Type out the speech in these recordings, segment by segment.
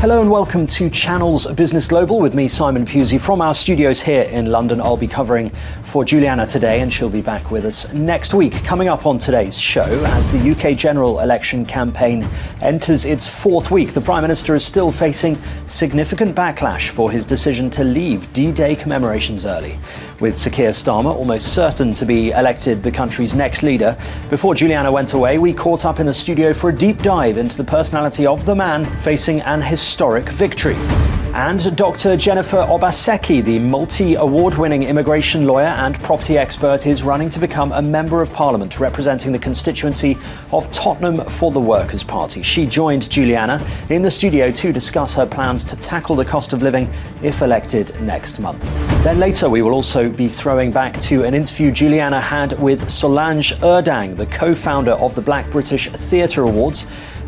Hello and welcome to Channel's Business Global with me, Simon Pusey. From our studios here in London, I'll be covering for Juliana today, and she'll be back with us next week. Coming up on today's show, as the UK general election campaign enters its fourth week, the Prime Minister is still facing significant backlash for his decision to leave D-Day commemorations early. With Sir Keir Starmer almost certain to be elected the country's next leader, before Juliana went away, we caught up in the studio for a deep dive into the personality of the man facing an historic victory. And Dr. Jennifer Obaseki, the multi-award-winning immigration lawyer and property expert, is running to become a Member of Parliament representing the constituency of Tottenham for the Workers' Party. She joined Juliana in the studio to discuss her plans to tackle the cost of living if elected next month. Then later we will also be throwing back to an interview Juliana had with Solange Erdang, the co-founder of the Black British Theatre Awards.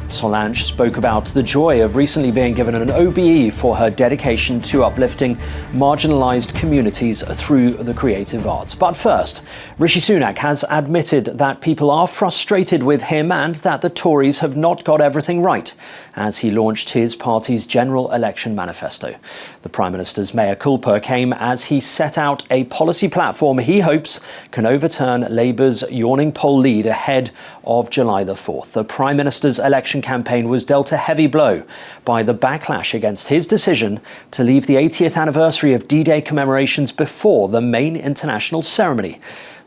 Solange spoke about the joy of recently being given an OBE for her dedication to uplifting marginalised communities through the creative arts. But first, Rishi Sunak has admitted that people are frustrated with him and that the Tories have not got everything right as he launched his party's general election manifesto. The Prime Minister's mea culpa came as he set out a policy platform he hopes can overturn Labour's yawning poll lead ahead of July the 4th. The Prime Minister's election campaign was dealt a heavy blow by the backlash against his decision to leave the 80th anniversary of D-Day commemorations before the main international ceremony.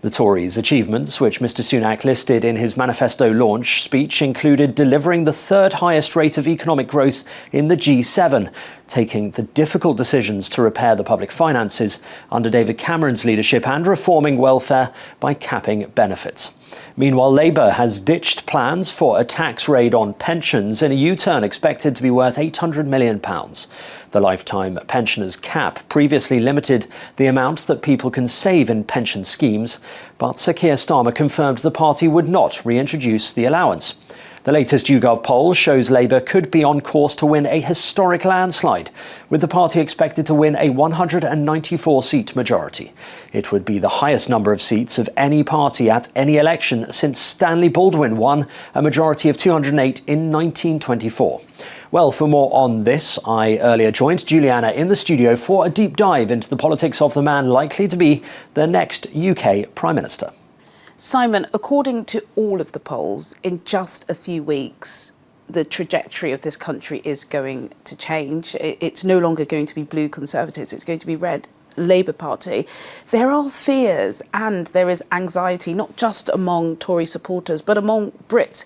The Tories' achievements, which Mr Sunak listed in his manifesto launch speech, included delivering the third highest rate of economic growth in the G7, taking the difficult decisions to repair the public finances under David Cameron's leadership and reforming welfare by capping benefits. Meanwhile, Labour has ditched plans for a tax raid on pensions in a U-turn expected to be worth £800 million. The lifetime pensioners' cap previously limited the amount that people can save in pension schemes, but Sir Keir Starmer confirmed the party would not reintroduce the allowance. The latest YouGov poll shows Labour could be on course to win a historic landslide, with the party expected to win a 194-seat majority. It would be the highest number of seats of any party at any election since Stanley Baldwin won a majority of 208 in 1924. Well, for more on this, I earlier joined Juliana in the studio for a deep dive into the politics of the man likely to be the next UK Prime Minister. Simon, according to all of the polls, in just a few weeks, the trajectory of this country is going to change. It's no longer going to be blue Conservatives, it's going to be red Labour Party. There are fears and there is anxiety, not just among Tory supporters, but among Brits,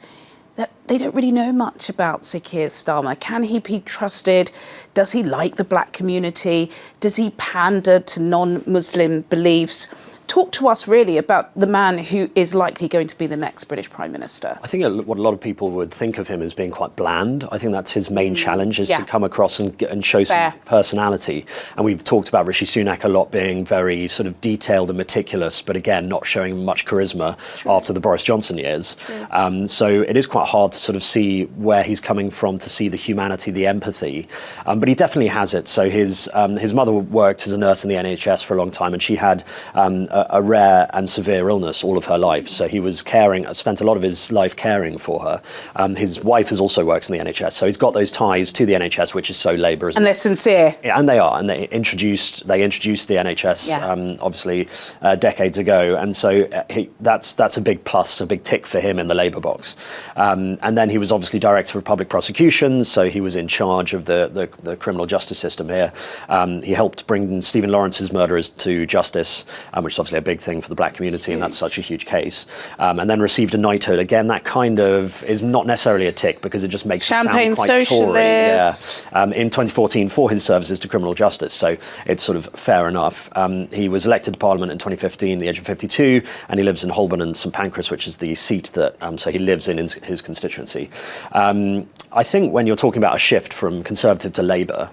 that they don't really know much about Sir Keir Starmer. Can he be trusted? Does he like the black community? Does he pander to non-Muslim beliefs? Talk to us really about the man who is likely going to be the next British Prime Minister. I think what a lot of people would think of him as being quite bland. I think that's his main challenge, is to come across and show some personality. And we've talked about Rishi Sunak a lot being very sort of detailed and meticulous, but again, not showing much charisma after the Boris Johnson years. So it is quite hard to sort of see where he's coming from, to see the humanity, the empathy. But he definitely has it. So his mother worked as a nurse in the NHS for a long time, and she had a rare and severe illness all of her life. So he was spent a lot of his life caring for her. His wife has also worked in the NHS. So he's got those ties to the NHS, which is so Labour. And they're sincere. Yeah, and they are. And they introduced the NHS, obviously, decades ago. And so that's a big plus, a big tick for him in the Labour box. And then he was obviously Director of Public Prosecutions. So he was in charge of the criminal justice system here. He helped bring Stephen Lawrence's murderers to justice, which is obviously a big thing for the black community, and that's such a huge case. And then received a knighthood. Again, that kind of is not necessarily a tick because it just makes it sound quite Tory. Yeah. In 2014 for his services to criminal justice, so it's sort of fair enough. He was elected to Parliament in 2015, the age of 52, and he lives in Holborn and St Pancras, which is the seat that so he lives in his constituency. I think when you're talking about a shift from Conservative to Labour,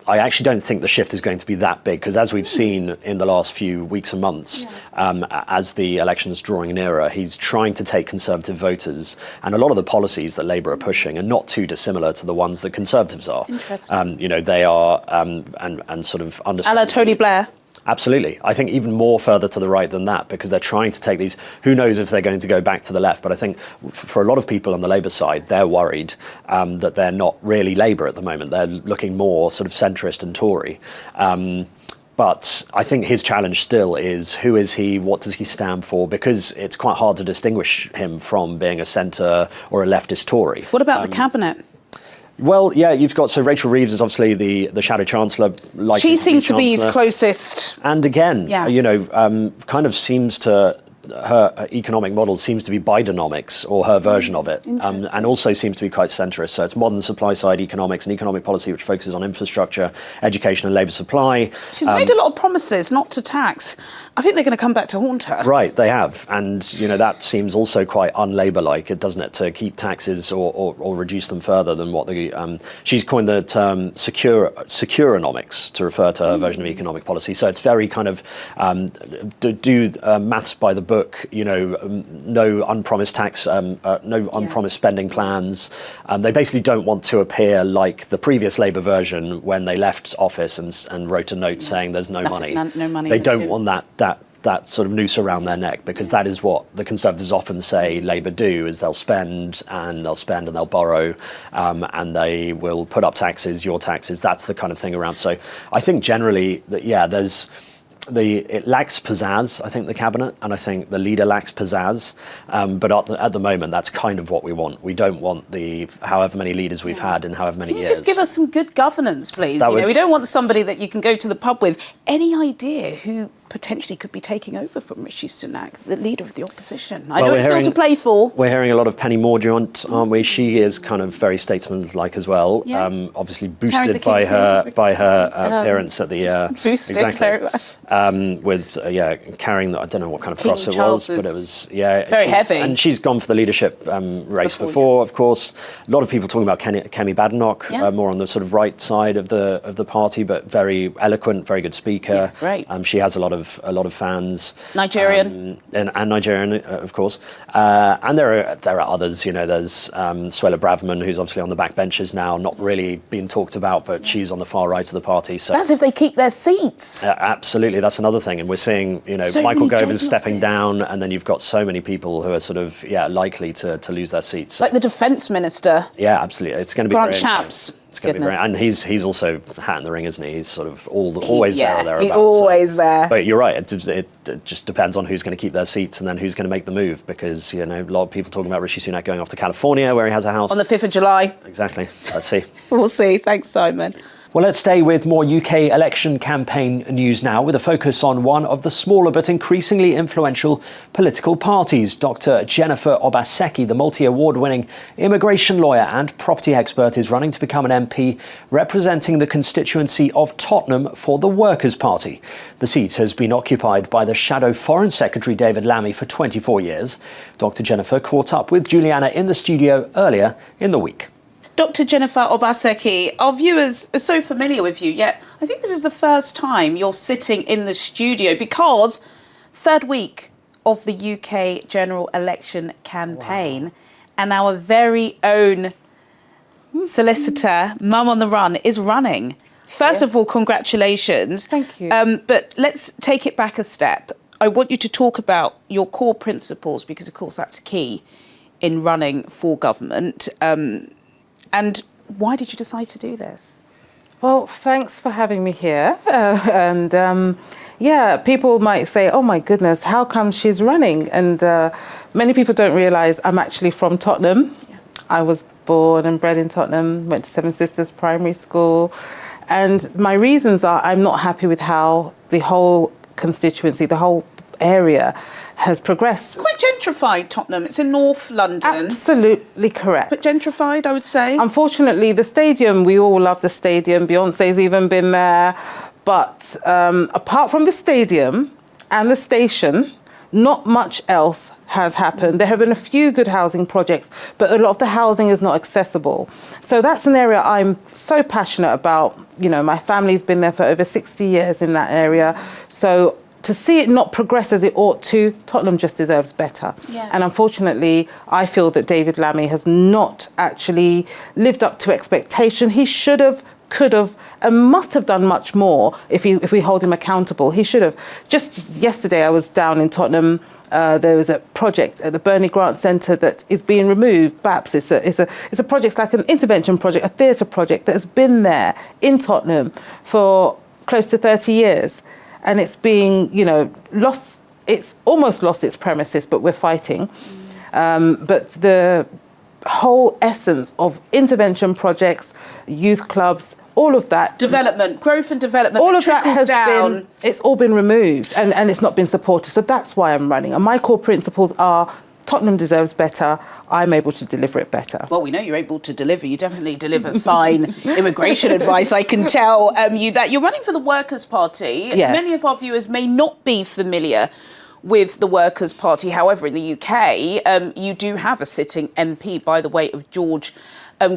I actually don't think the shift is going to be that big, because as we've seen in the last few weeks and months, as the election's drawing nearer, he's trying to take Conservative voters, and a lot of the policies that Labour are pushing are not too dissimilar to the ones that Conservatives are. Interesting. They are, and sort of understand. A la Tony Blair. Absolutely. I think even more further to the right than that, because they're trying to take these, who knows if they're going to go back to the left, but I think for a lot of people on the Labour side, they're worried that they're not really Labour at the moment. They're looking more sort of centrist and Tory. But I think his challenge still is, who is he, what does he stand for? Because it's quite hard to distinguish him from being a centre or a leftist Tory. What about the cabinet? Well, yeah, you've got, so Rachel Reeves is obviously the Shadow Chancellor. She seems to be his closest. And again, kind of seems to, her economic model seems to be Bidenomics, or her version of it, and also seems to be quite centrist. So it's modern supply-side economics and economic policy which focuses on infrastructure, education and labour supply. She's made a lot of promises not to tax. I think they're going to come back to haunt her. Right, they have. And, that seems also quite un-Labour-like, doesn't it, to keep taxes or reduce them further than what the... she's coined the term securonomics to refer to her version of economic policy. So it's very kind of do maths by the book, no unpromised tax, no unpromised spending plans. They basically don't want to appear like the previous Labour version when they left office and wrote a note saying there's no money. No money. They don't want that sort of noose around their neck, because that is what the Conservatives often say Labour do, is they'll spend and they'll borrow, and they will put up taxes, your taxes. That's the kind of thing around. So I think generally that, it lacks pizzazz, I think, the cabinet, and I think the leader lacks pizzazz. But at the moment, that's kind of what we want. We don't want the however many leaders we've had in however many years. Just give us some good governance, please. We don't want somebody that you can go to the pub with. Any idea who potentially could be taking over from Rishi Sunak, the leader of the opposition? I know it's still to play for. We're hearing a lot of Penny Mordaunt, aren't we? She is kind of very statesman-like as well. Yeah. Obviously boosted by her appearance at the boosted very well. With carrying the, I don't know what kind of cross it was, but it was very heavy. And she's gone for the leadership race before, of course. A lot of people talking about Kemi Badenoch, more on the sort of right side of the party, but very eloquent, very good speaker. Yeah, great. She has a lot of fans. Nigerian. And Nigerian, of course. And there are others. There's Suella Braverman, who's obviously on the backbenches now, not really being talked about, but she's on the far right of the party. So that's if they keep their seats. Absolutely, that's another thing. And we're seeing, so Michael Gove is stepping down, and then you've got so many people who are sort of likely to lose their seats. Like the defence minister. Yeah, absolutely. It's going to be Grant Shapps. It's going to be great. And he's also hat in the ring, isn't he? He's sort of always there or thereabouts. He's always there. But you're right. It just depends on who's going to keep their seats and then who's going to make the move, because a lot of people talking about Rishi Sunak going off to California, where he has a house on the 5th of July. Exactly. Let's see. We'll see. Thanks, Simon. Well, let's stay with more UK election campaign news now, with a focus on one of the smaller but increasingly influential political parties. Dr. Jennifer Obaseki, the multi-award-winning immigration lawyer and property expert, is running to become an MP representing the constituency of Tottenham for the Workers' Party. The seat has been occupied by the shadow Foreign Secretary David Lammy for 24 years. Dr. Jennifer caught up with Juliana in the studio earlier in the week. Dr. Jennifer Obaseki, our viewers are so familiar with you, yet I think this is the first time you're sitting in the studio, because third week of the UK general election campaign, and our very own solicitor, Mum on the Run, is running. First of all, congratulations. Thank you. But let's take it back a step. I want you to talk about your core principles, because, of course, that's key in running for government. And why did you decide to do this? Well, thanks for having me here. People might say, oh my goodness, how come she's running? And many people don't realise I'm actually from Tottenham. Yeah. I was born and bred in Tottenham, went to Seven Sisters Primary School. And my reasons are, I'm not happy with how the whole constituency, the whole area has progressed. Quite gentrified, Tottenham. It's in North London. Absolutely correct. But gentrified, I would say. Unfortunately, the stadium, we all love the stadium. Beyonce's even been there. But apart from the stadium and the station, not much else has happened. There have been a few good housing projects, but a lot of the housing is not accessible. So that's an area I'm so passionate about. My family's been there for over 60 years in that area. So to see it not progress as it ought to, Tottenham just deserves better. Yes. And unfortunately, I feel that David Lammy has not actually lived up to expectation. He should have could have and must have done much more if we hold him accountable. He should have. Just yesterday, I was down in Tottenham. There was a project at the Burnley Grant Centre that is being removed. BAPS is a project like an intervention project, a theatre project that has been there in Tottenham for close to 30 years, and it's being lost. It's almost lost its premises, but we're fighting. But the whole essence of intervention projects, youth clubs, all of that development, growth and development, all of that has down. It's all been removed and it's not been supported. So that's why I'm running. And my core principles are Tottenham deserves better. I'm able to deliver it better. Well, we know you're able to deliver. You definitely deliver fine immigration advice. I can tell you that you're running for the Workers' Party. Yes. Many of our viewers may not be familiar with the Workers' Party. However, in the UK, you do have a sitting MP by the way of George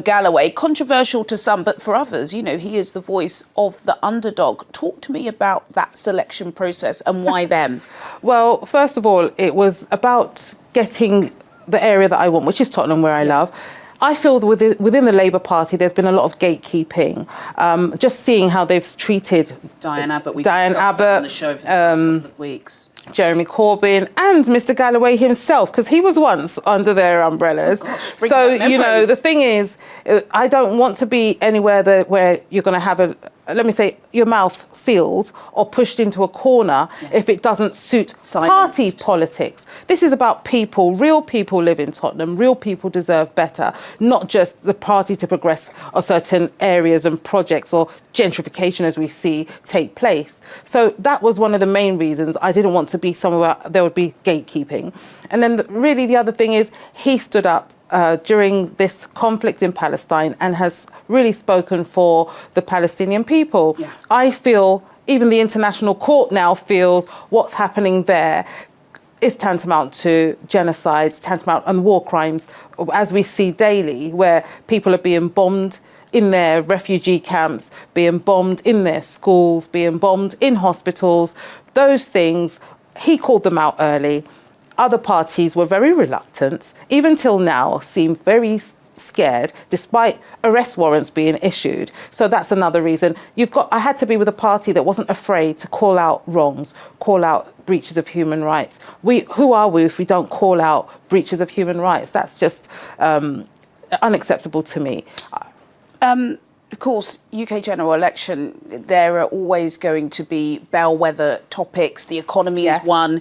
Galloway. Controversial to some, but for others, he is the voice of the underdog. Talk to me about that selection process and why them? Well, first of all, it was about getting the area that I want, which is Tottenham, where I love. I feel that within the Labour Party, there's been a lot of gatekeeping. Just seeing how they've treated Diane Abbott. We discussed that on the show for the past couple of weeks. Jeremy Corbyn and Mr. Galloway himself, because he was once under their umbrellas. So, the thing is, I don't want to be anywhere where you're going to have your mouth sealed or pushed into a corner if it doesn't suit party politics. This is about people. Real people live in Tottenham. Real people deserve better, not just the party to progress or certain areas and projects or gentrification as we see take place. So that was one of the main reasons I didn't want to be somewhere there would be gatekeeping. And then really the other thing is he stood up during this conflict in Palestine and has really spoken for the Palestinian people. Yeah. I feel even the international court now feels what's happening there is tantamount to genocide, tantamount and war crimes, as we see daily, where people are being bombed in their refugee camps, being bombed in their schools, being bombed in hospitals. Those things, he called them out early. Other parties were very reluctant, even till now seem very scared, despite arrest warrants being issued. So that's another reason. I had to be with a party that wasn't afraid to call out wrongs, call out breaches of human rights. Who are we if we don't call out breaches of human rights? That's just unacceptable to me. Of course, UK general election, there are always going to be bellwether topics. The economy is one.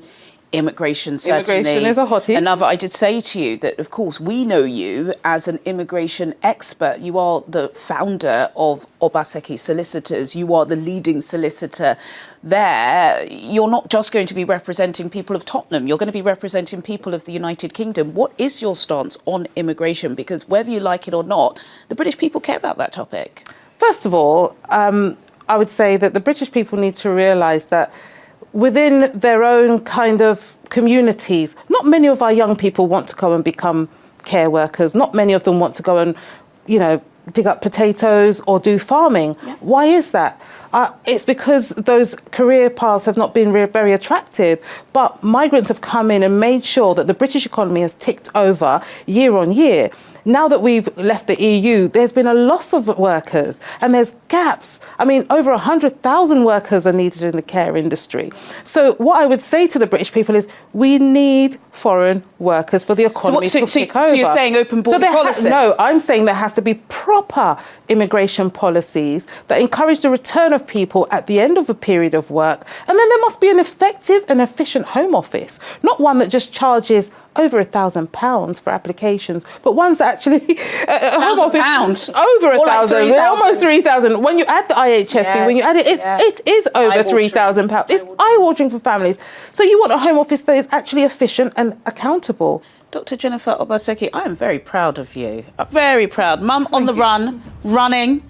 Immigration, certainly. Immigration is a hottie. Another, I did say to you that, of course, we know you as an immigration expert. You are the founder of Obaseki Solicitors. You are the leading solicitor there. You're not just going to be representing people of Tottenham. You're going to be representing people of the United Kingdom. What is your stance on immigration? Because whether you like it or not, the British people care about that topic. First of all, I would say that the British people need to realise that within their own kind of communities, not many of our young people want to go and become care workers. Not many of them want to go and, dig up potatoes or do farming. Yeah. Why is that? It's because those career paths have not been very attractive. But migrants have come in and made sure that the British economy has ticked over year on year. Now that we've left the EU, there's been a loss of workers and there's gaps. I mean, over 100,000 workers are needed in the care industry. So what I would say to the British people is we need foreign workers for the economy to take over. So you're saying open border policy? No, I'm saying there has to be proper immigration policies that encourage the return of people at the end of a period of work. And then there must be an effective and efficient Home Office, not one that just charges over £1,000 for applications, but ones that actually Home Office over 1,000, almost 3,000. When you add the IHS fee, when you add it, it is over £3,000. It's eye-watering for families. So you want a Home Office that is actually efficient and accountable. Dr. Jennifer Obaseki, I am very proud of you. Very proud. Mum on the run, running,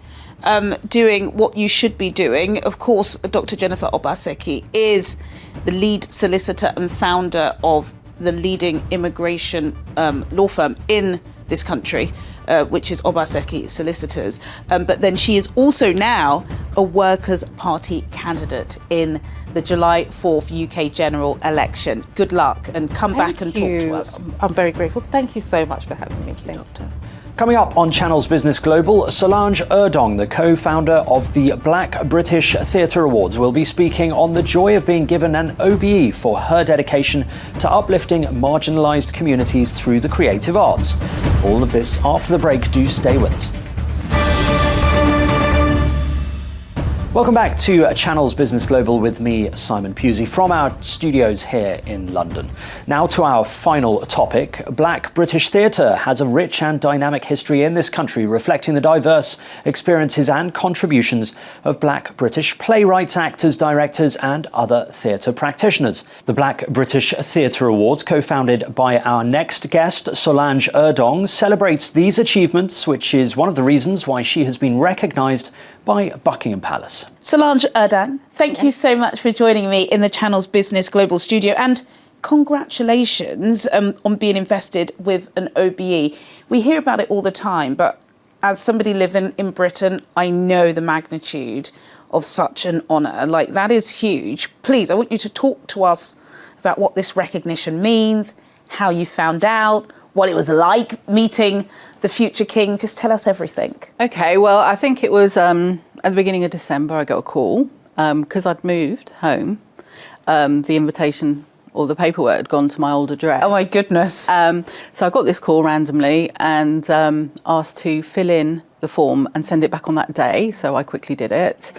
doing what you should be doing. Of course, Dr. Jennifer Obaseki is the lead solicitor and founder of the leading immigration law firm in this country, which is Obaseki Solicitors. But then she is also now a Workers' Party candidate in the July 4th UK general election. Good luck and come back and talk to us. I'm very grateful. Thank you so much for having me. Thank you, Doctor. Coming up on Channel's Business Global, Solange Erdong, the co-founder of the Black British Theatre Awards, will be speaking on the joy of being given an OBE for her dedication to uplifting marginalised communities through the creative arts. All of this after the break. Do stay with us. Welcome back to Channel's Business Global with me, Simon Pusey, from our studios here in London. Now to our final topic. Black British theatre has a rich and dynamic history in this country, reflecting the diverse experiences and contributions of Black British playwrights, actors, directors and other theatre practitioners. The Black British Theatre Awards, co-founded by our next guest, Solange Erdong, celebrates these achievements, which is one of the reasons why she has been recognised by Buckingham Palace. Solange Erdong, thank you so much for joining me in the Channel's Business Global studio, and congratulations on being invested with an OBE. We hear about it all the time, but as somebody living in Britain, I know the magnitude of such an honour. Like, that is huge. Please, I want you to talk to us about what this recognition means, how you found out, what it was like meeting the future king. Just tell us everything. Okay, well, I think it was at the beginning of December I got a call because I'd moved home. The invitation or the paperwork had gone to my old address. Oh my goodness. So I got this call randomly and asked to fill in the form and send it back on that day. So I quickly did it.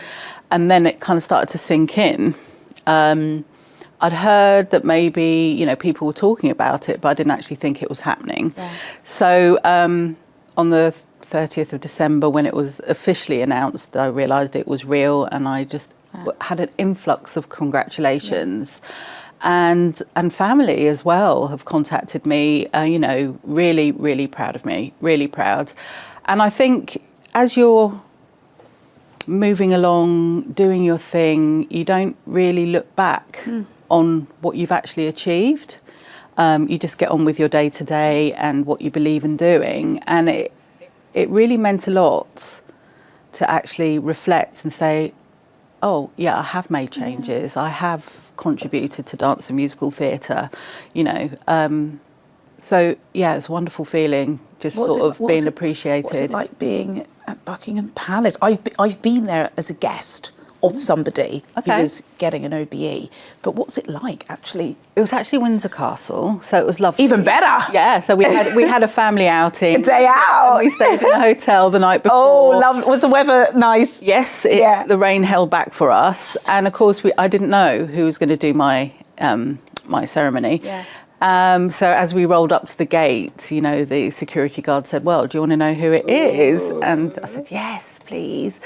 And then it kind of started to sink in. I'd heard that maybe, people were talking about it, but I didn't actually think it was happening. Yeah. So on the 30th of December, when it was officially announced, I realised it was real, and I just had an influx of congratulations. Yeah. And family as well have contacted me, really, really proud of me, really proud. And I think as you're moving along, doing your thing, you don't really look back on what you've actually achieved. You just get on with your day to day and what you believe in doing. And it really meant a lot to actually reflect and say, oh, yeah, I have made changes. I have contributed to dance and musical theatre, So, yeah, it's a wonderful feeling, just being appreciated. What's it like being at Buckingham Palace? I've been there as a guest of somebody who is getting an OBE. But what's it like, actually? It was actually Windsor Castle, so it was lovely. Even better. Yeah, so we had a family outing. A day out. We stayed in a hotel the night before. Oh, lovely. Was the weather nice? Yes, the rain held back for us. And of course, I didn't know who was going to do my ceremony. Yeah. So as we rolled up to the gate, the security guard said, well, do you want to know who it is? And I said, yes, please.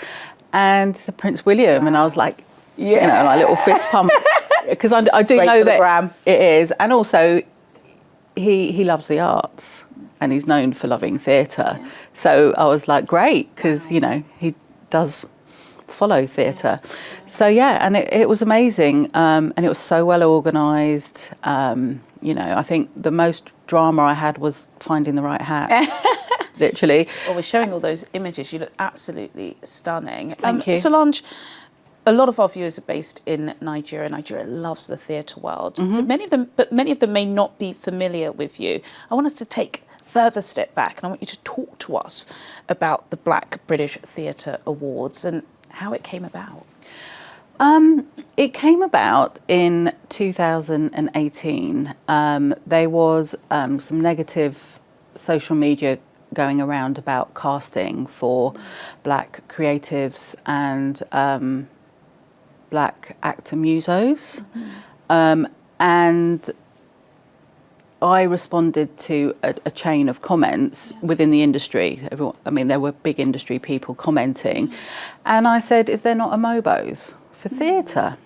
And it's Prince William, and I was like, like a little fist pump, because I do know that it is. And also, he loves the arts, and he's known for loving theatre. Yeah. So I was like, great, because, he does follow theatre. So, and it was amazing, and it was so well organised. I think the most drama I had was finding the right hat. Literally. Well, we're showing all those images. You look absolutely stunning. Thank you. Solange, a lot of our viewers are based in Nigeria. Nigeria loves the theatre world. So many of them may not be familiar with you. I want us to take a further step back, and I want you to talk to us about the Black British Theatre Awards and how it came about. It came about in 2018. There was some negative social media going around about casting for black creatives and black actor musos. And I responded to a chain of comments within the industry. There were big industry people commenting. And I said, is there not a MOBOs for theatre?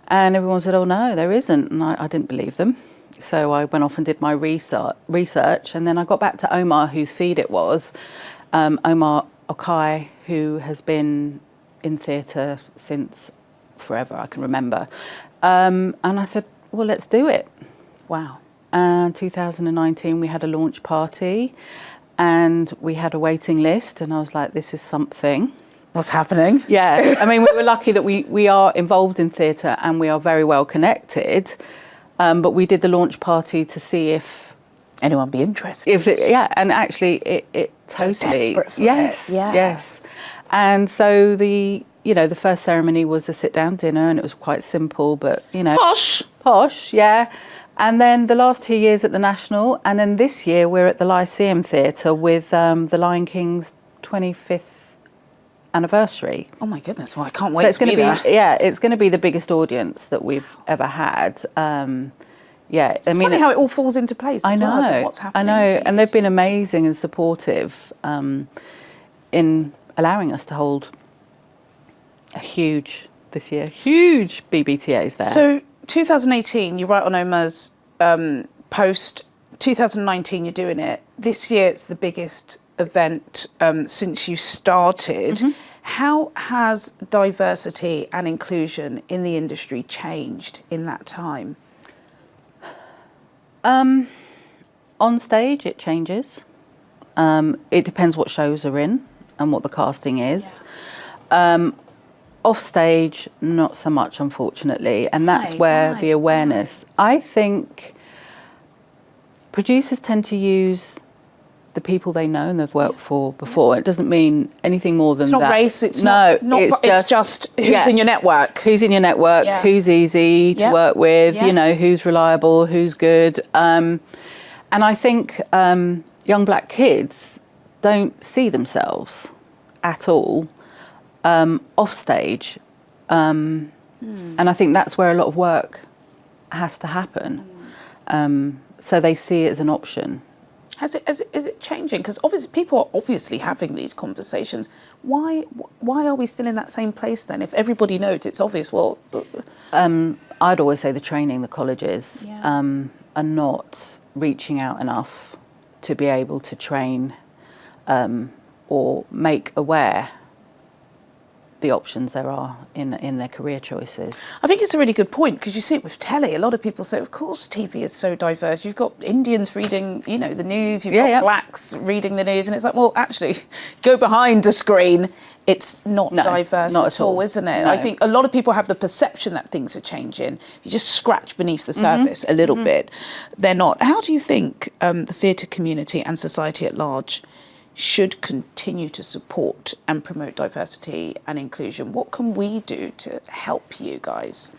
And everyone said, oh no, there isn't. And I didn't believe them. So I went off and did my research, and then I got back to Omar, whose feed it was, Omar Okai, who has been in theatre since forever, I can remember. And I said, well, let's do it. Wow. And 2019, we had a launch party, and we had a waiting list, and I was like, this is something. What's happening? Yeah, we were lucky that we are involved in theatre and we are very well connected. But we did the launch party to see if anyone be interested. And actually it totally, desperate for yes, it. Yeah. yes. And so the first ceremony was a sit-down dinner, and it was quite simple, but posh, yeah. And then the last 2 years at the National, and then this year we're at the Lyceum Theatre with the Lion King's 25th anniversary. Oh my goodness! Well, I can't wait. So it's going to be there. it's going to be the biggest audience that we've ever had. It's funny how it all falls into place. I know, as well, what's happening. I know, and they've been amazing and supportive in allowing us to hold a huge BBTAs there. So 2018, you write on Omar's post. 2019, you're doing it. This year, it's the biggest event since you started. Mm-hmm. How has diversity and inclusion in the industry changed in that time? On stage, it changes. It depends what shows are in and what the casting is. Off stage, not so much, unfortunately, and that's where the awareness. I think producers tend to use the people they know and they've worked for before. It doesn't mean anything more than It's not that. race. It's it's just who's in your network. Who's in your network? Yeah. Who's easy to work with? Yeah. Who's reliable? Who's good? And I think young black kids don't see themselves at all off stage, and I think that's where a lot of work has to happen. So they see it as an option. Is it changing? Because obviously people are obviously having these conversations. Why are we still in that same place then? If everybody knows it's obvious, well, I'd always say the training, the colleges are not reaching out enough to be able to train or make aware the options there are in their career choices. I think it's a really good point, because you see it with telly. A lot of people say, of course, TV is so diverse. You've got Indians reading, the news. You've got blacks reading the news, and it's like, well, actually, go behind the screen. It's not diverse not at all, isn't it? No. I think a lot of people have the perception that things are changing. You just scratch beneath the surface a little bit. They're not. How do you think the theatre community and society at large should continue to support and promote diversity and inclusion? What can we do to help you guys?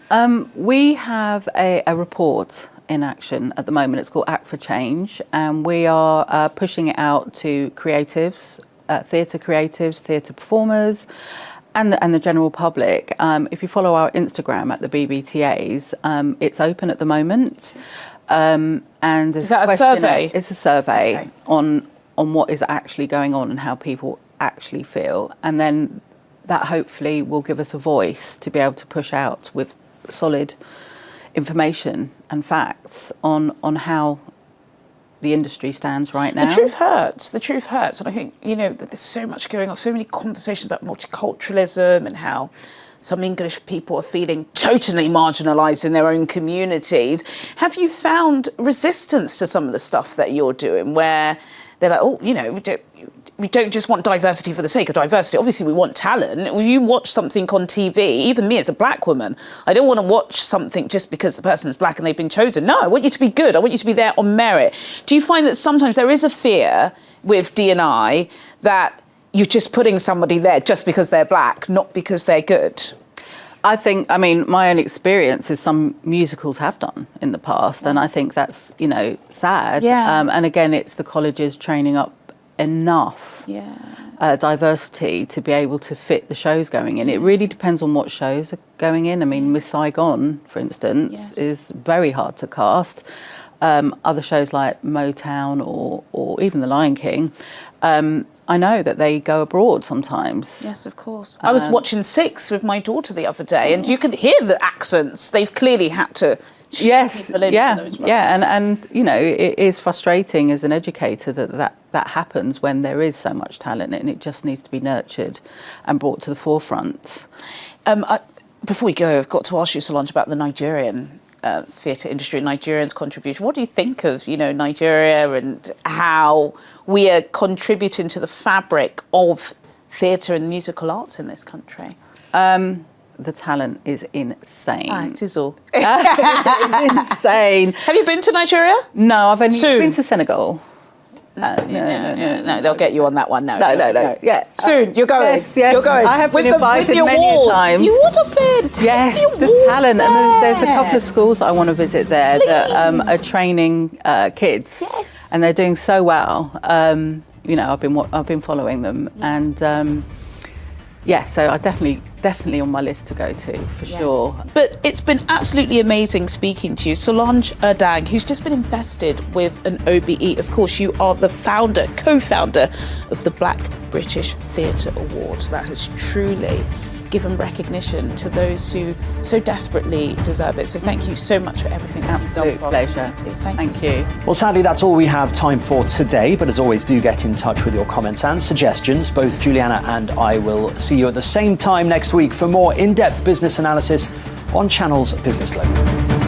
We have a report in action at the moment. It's called Act for Change, and we are pushing it out to creatives, theatre performers, and the general public. If you follow our Instagram at the BBTAs, it's open at the moment. And is that a survey? It's a survey on what is actually going on and how people actually feel. And then that hopefully will give us a voice to be able to push out with solid information and facts on how the industry stands right now. The truth hurts. And I think, there's so much going on, so many conversations about multiculturalism and how some English people are feeling totally marginalised in their own communities. Have you found resistance to some of the stuff that you're doing, where they're like, we don't just want diversity for the sake of diversity. Obviously, we want talent. When you watch something on TV, even me as a black woman, I don't want to watch something just because the person is black and they've been chosen. No, I want you to be good. I want you to be there on merit. Do you find that sometimes there is a fear with D&I that you're just putting somebody there just because they're black, not because they're good? I mean, my own experience is some musicals have done in the past, and I think that's, sad. Yeah. And again, it's the colleges training up enough diversity to be able to fit the shows going in. It really depends on what shows are going in. I mean, Miss Saigon, for instance, is very hard to cast. Other shows like Motown or even The Lion King, I know that they go abroad sometimes. Yes, of course. I was watching Six with my daughter the other day, and you could hear the accents. They've clearly had to people in for those roles. And it is frustrating as an educator that happens when there is so much talent, and it just needs to be nurtured and brought to the forefront. Before we go, I've got to ask you, Solange, about the Nigerian theatre industry, Nigerians' contribution. What do you think of, Nigeria and how we are contributing to the fabric of theatre and musical arts in this country? the talent is insane. It is all. It's insane. Have you been to Nigeria? No, I've only Soon. been to Senegal. No, they'll get you on that one. No. Yeah. Soon, you're going. Yes. You're going. I have been with invited the many awards. times. You would have been. Yes, Take the awards talent. And there's a there. couple of schools I want to visit there that are training kids. Yes. And they're doing so well. You know, I've been following them, and so I definitely on my list to go to for sure. But it's been absolutely amazing speaking to you. Solange Erdang, who's just been invested with an OBE. Of course, you are the co-founder of the Black British Theatre Award. That has truly given recognition to those who so desperately deserve it. So thank you so much for everything that you've done for our Pleasure. community. Thank you. Well, sadly, that's all we have time for today. But as always, do get in touch with your comments and suggestions. Both Juliana and I will see you at the same time next week for more in-depth business analysis on Channel's Business Global.